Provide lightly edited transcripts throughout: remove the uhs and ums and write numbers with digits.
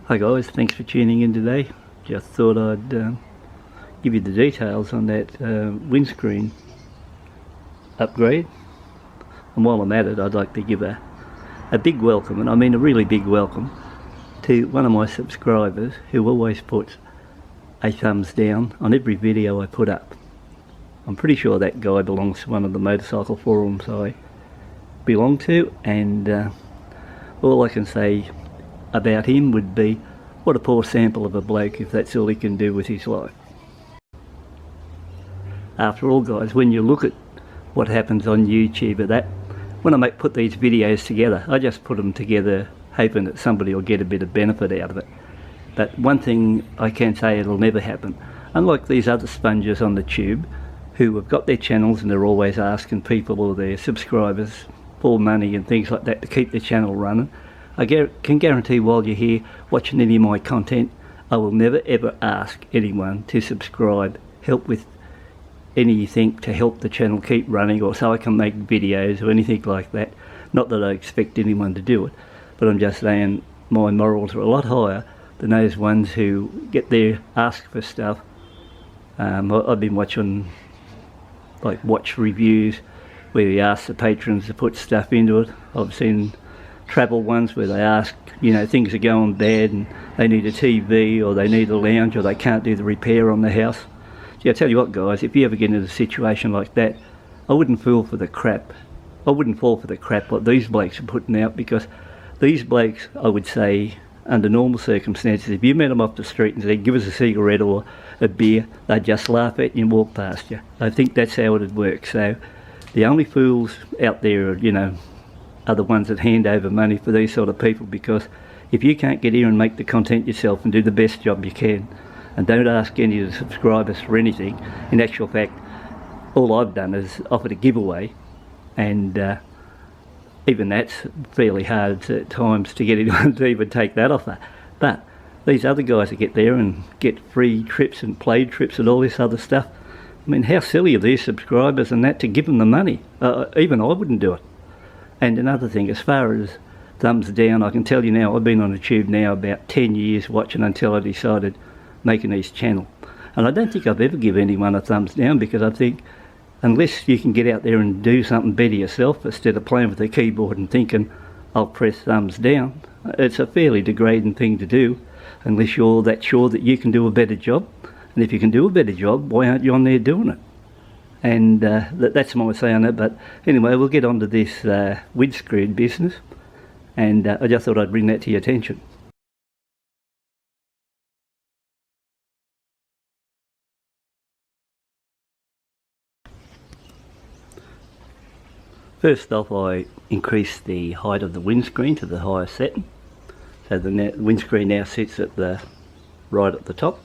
Hi guys, thanks for tuning in today. Just thought I'd give you the details on that windscreen upgrade, and while I'm at it I'd like to give a big welcome, and I mean a really big welcome, to one of my subscribers who always puts a thumbs down on every video I put up. I'm pretty sure that guy belongs to one of the motorcycle forums I belong to, and all I can say about him would be, what a poor sample of a bloke if that's all he can do with his life. After all guys, when you look at what happens on YouTube, when I put these videos together, I just put them together hoping that somebody will get a bit of benefit out of it. But one thing I can say, it'll never happen. Unlike these other sponges on the tube who have got their channels and they're always asking people or their subscribers for money and things like that to keep their channel running, I can guarantee while you're here watching any of my content, I will never ever ask anyone to subscribe, help with anything to help the channel keep running, or so I can make videos or anything like that. Not that I expect anyone to do it, but I'm just saying my morals are a lot higher than those ones who get there, ask for stuff. I've been watching like watch reviews where they ask the patrons to put stuff into it. I've seen travel ones where they ask, you know, things are going bad and they need a TV or they need a lounge or they can't do the repair on the house. See, I tell you what guys, if you ever get into a situation like that, I wouldn't fall for the crap. I wouldn't fall for the crap what these blokes are putting out, because these blokes, I would say, under normal circumstances, if you met them off the street and said, give us a cigarette or a beer, they'd just laugh at you and walk past you. I think that's how it'd work. So the only fools out there, you know, are the ones that hand over money for these sort of people, because if you can't get here and make the content yourself and do the best job you can, and don't ask any of the subscribers for anything, in actual fact all I've done is offered a giveaway, and even that's fairly hard at times to get anyone to even take that offer. But these other guys that get there and get free trips and played trips and all this other stuff, I mean, how silly are these subscribers and that to give them the money? Even I wouldn't do it. And another thing, as far as thumbs down, I can tell you now, I've been on the tube now about 10 years watching until I decided making this channel. And I don't think I've ever given anyone a thumbs down, because I think unless you can get out there and do something better yourself instead of playing with the keyboard and thinking, I'll press thumbs down, it's a fairly degrading thing to do unless you're that sure that you can do a better job. And if you can do a better job, why aren't you on there doing it? And that's my say on it. But anyway, we'll get on to this windscreen business, and I just thought I'd bring that to your attention. First off, I increased the height of the windscreen to the highest setting, so the windscreen now sits at right at the top.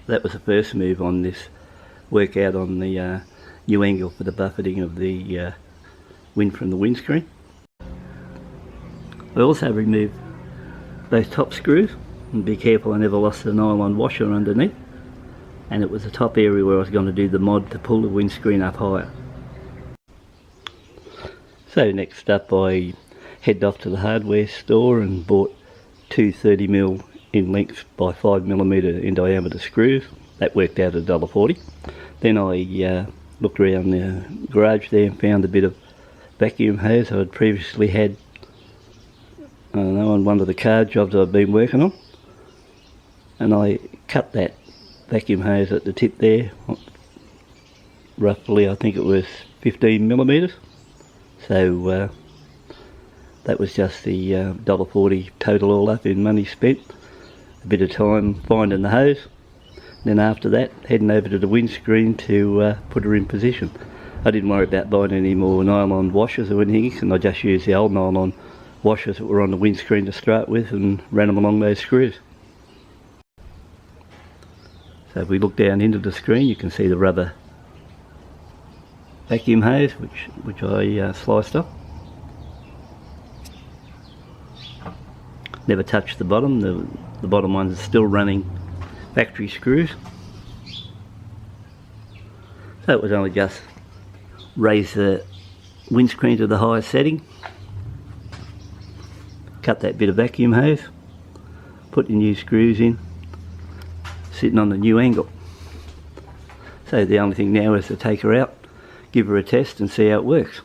That was the first move on this workout on the new angle for the buffeting of the wind from the windscreen. I also removed those top screws, and be careful I never lost the nylon washer underneath, and it was the top area where I was going to do the mod to pull the windscreen up higher. So next up I headed off to the hardware store and bought two 30mm in length by 5mm in diameter screws. That worked out at $1.40. Then I looked around the garage there and found a bit of vacuum hose I had previously had, I don't know, on one of the car jobs I've been working on, and I cut that vacuum hose at the tip there, roughly I think it was 15mm. So that was just the $1.40 total all up in money spent. A bit of time finding the hose, then after that heading over to the windscreen to put her in position. I didn't worry about buying any more nylon washers or anything, and I just used the old nylon washers that were on the windscreen to start with and ran them along those screws. So if we look down into the screen, you can see the rubber vacuum hose which I sliced up. Never touched the bottom. The bottom ones are still running factory screws. So it was only just raise the windscreen to the highest setting, cut that bit of vacuum hose, put your new screws in, sitting on the new angle. So the only thing now is to take her out, give her a test and see how it works.